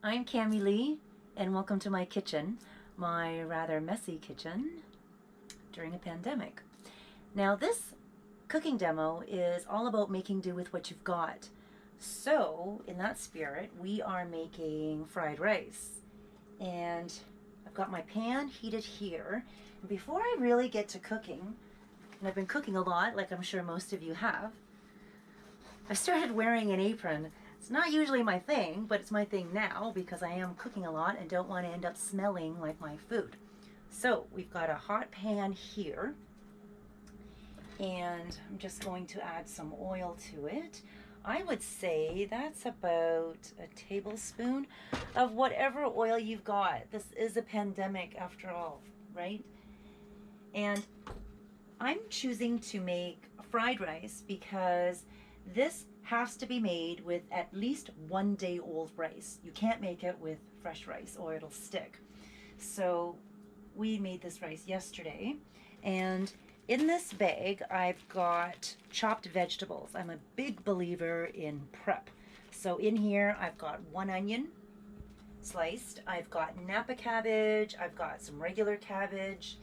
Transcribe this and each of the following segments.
I'm Cami Lee, and welcome to my kitchen, my rather messy kitchen during a pandemic. Now, this cooking demo is all about making do with what you've got. So, in that spirit, we are making fried rice. And I've got my pan heated here. And before I really get to cooking, and I've been cooking a lot, like I'm sure most of you have, I've started wearing an apron. It's not usually my thing, but it's my thing now because I am cooking a lot and don't want to end up smelling like my food. So we've got a hot pan here, and I'm just going to add some oil to it. I would say that's about a tablespoon of whatever oil you've got. This is a pandemic after all, right? And I'm choosing to make fried rice because this has to be made with at least 1 day old rice. You can't make it with fresh rice or it'll stick. So we made this rice yesterday, and in this bag I've got chopped vegetables. I'm a big believer in prep. So in here I've got 1 onion sliced, I've got Napa cabbage, I've got some regular cabbage,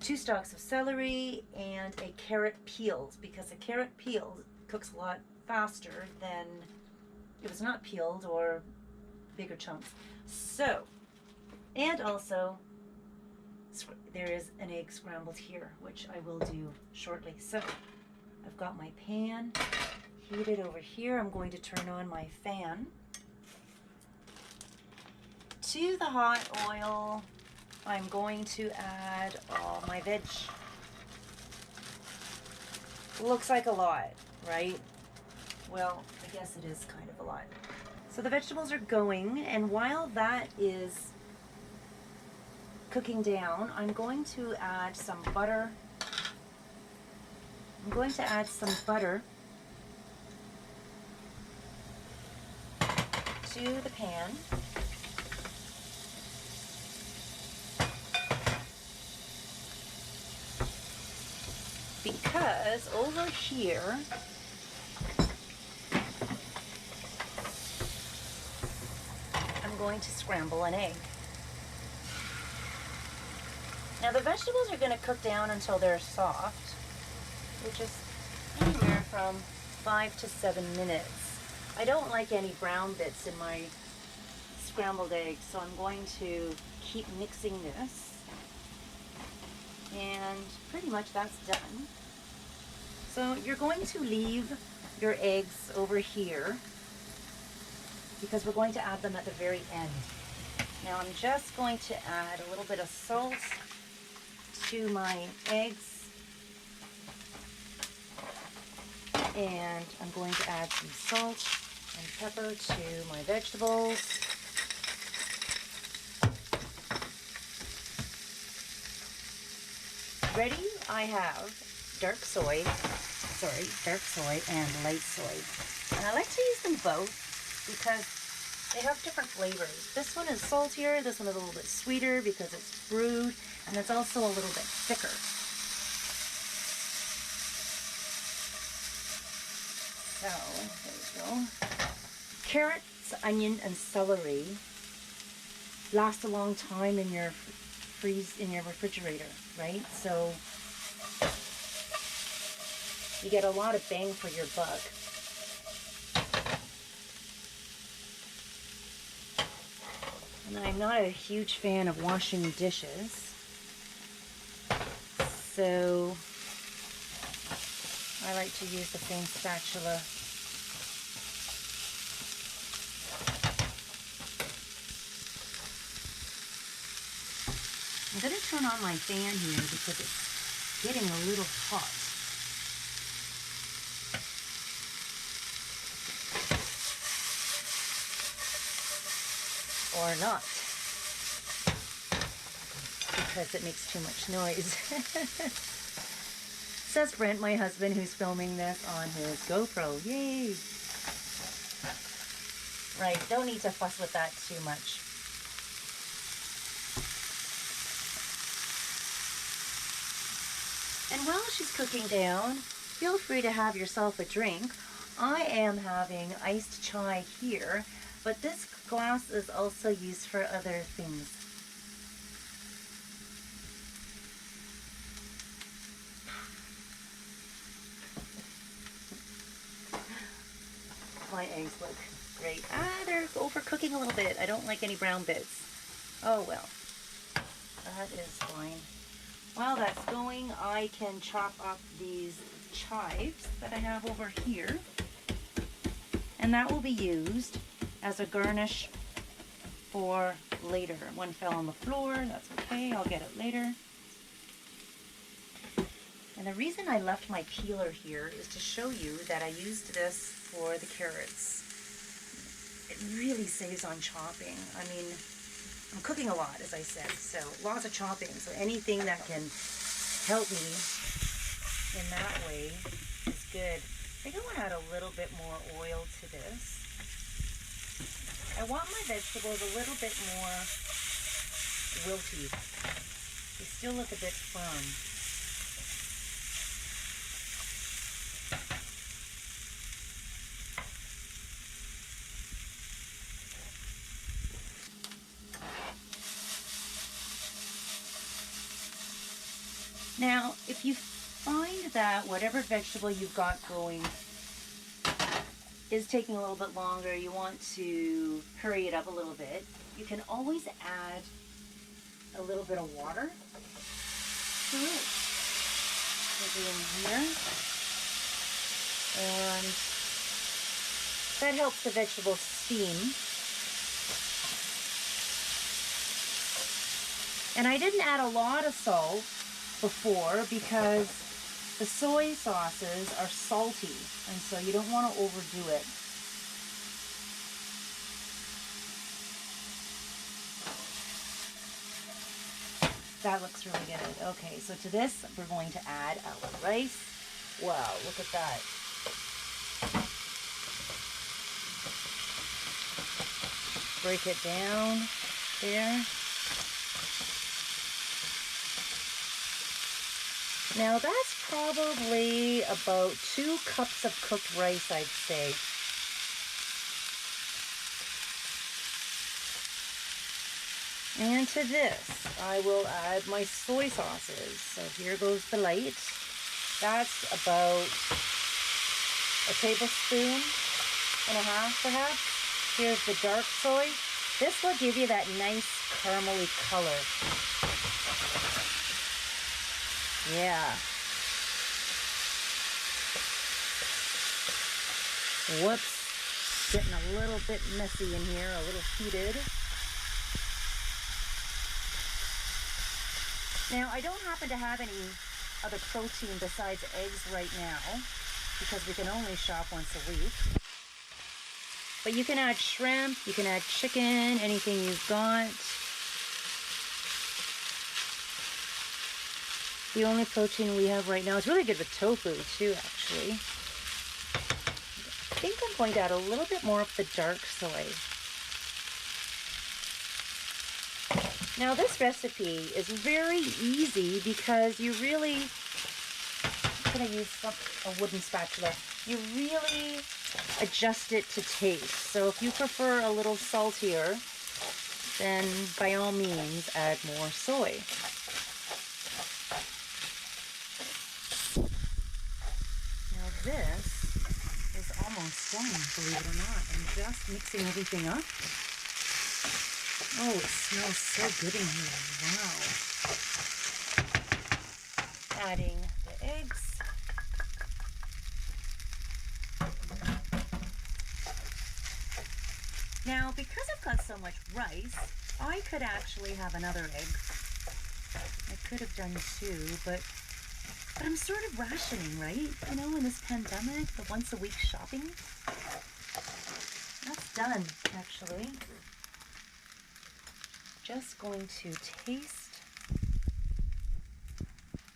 2 stalks of celery, and a carrot peeled, because a carrot peeled cooks a lot faster than if it's not peeled or bigger chunks. So, and also there is an egg scrambled here, which I will do shortly. So I've got my pan heated over here. I'm going to turn on my fan. To the hot oil, I'm going to add all my veg. Looks like a lot, right? Well, I guess it is kind of a lot. So the vegetables are going, and while that is cooking down, I'm going to add some butter. I'm going to add some butter to the pan. Because over here, I'm going to scramble an egg. Now the vegetables are going to cook down until they're soft, which is anywhere from 5 to 7 minutes. I don't like any brown bits in my scrambled eggs, so I'm going to keep mixing this. And pretty much that's done. So you're going to leave your eggs over here because we're going to add them at the very end. Now I'm just going to add a little bit of salt to my eggs, and I'm going to add some salt and pepper to my vegetables. Ready, I have dark soy and light soy. And I like to use them both because they have different flavors. This one is saltier, this one is a little bit sweeter because it's brewed, and it's also a little bit thicker. So, there we go. Carrots, onion, and celery last a long time in your refrigerator, right? So you get a lot of bang for your buck. And I'm not a huge fan of washing dishes, so I like to use the same spatula. I'm going to turn on my fan here because it's getting a little hot. Or not, because it makes too much noise. Says Brent, my husband, who's filming this on his GoPro. Yay! Right, don't need to fuss with that too much. And while she's cooking down, feel free to have yourself a drink. I am having iced chai here, but this glass is also used for other things. My eggs look great. Ah, they're overcooking a little bit. I don't like any brown bits. Oh well, that is fine. While that's going, I can chop up these chives that I have over here. And that will be used as a garnish for later. One fell on the floor, that's okay, I'll get it later. And the reason I left my peeler here is to show you that I used this for the carrots. It really saves on chopping. I mean, I'm cooking a lot, as I said, so lots of chopping. So anything that can help me in that way is good. I think I want to add a little bit more oil to this. I want my vegetables a little bit more wilty. They still look a bit firm. Now, if you find that whatever vegetable you've got going is taking a little bit longer, you want to hurry it up a little bit, you can always add a little bit of water to it. Put it in here. And that helps the vegetables steam. And I didn't add a lot of salt before because the soy sauces are salty, and so you don't want to overdo it. That looks really good. Okay, so to this, we're going to add our rice. Wow, look at that. Break it down there. Now that's probably about 2 cups of cooked rice, I'd say. And to this, I will add my soy sauces. So here goes the light. That's about a tablespoon and a half, perhaps. Here's the dark soy. This will give you that nice caramely color. Yeah. Whoops. Getting a little bit messy in here, a little heated. Now, I don't happen to have any other protein besides eggs right now because we can only shop once a week. But you can add shrimp, you can add chicken, anything you've got. The only protein we have right now is really good with tofu too, actually. I think I'm going to add a little bit more of the dark soy. Now this recipe is very easy because you really, I'm going to use a wooden spatula, you really adjust it to taste. So if you prefer a little saltier, then by all means add more soy. Now this is almost done, believe it or not. I'm just mixing everything up. Oh, it smells so good in here. Wow. Adding the eggs. Now, because I've got so much rice, I could actually have another egg. I could have done 2, but I'm sort of rationing, right? You know, in this pandemic, the once a week shopping. That's done, actually. Just going to taste,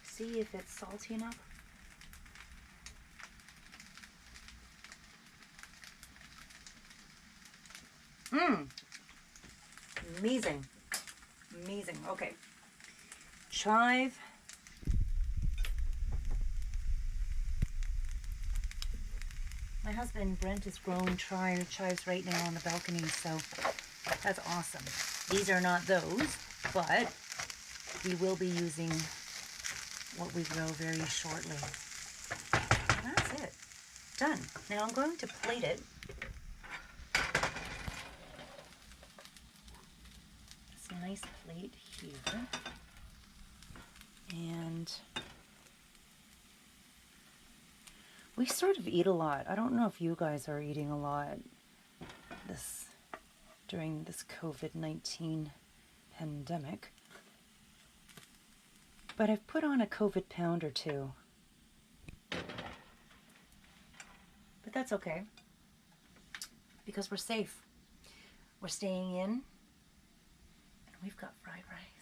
see if it's salty enough. Amazing. Amazing. Okay. Chive. My husband Brent is growing chives right now on the balcony, so that's awesome. These are not those, but we will be using what we grow very shortly. And that's it. Done. Now I'm going to plate it. It's a nice plate here. And we sort of eat a lot. I don't know if you guys are eating a lot during this COVID-19 pandemic. But I've put on a COVID pound or two. But that's okay, because we're safe. We're staying in, and we've got fried rice.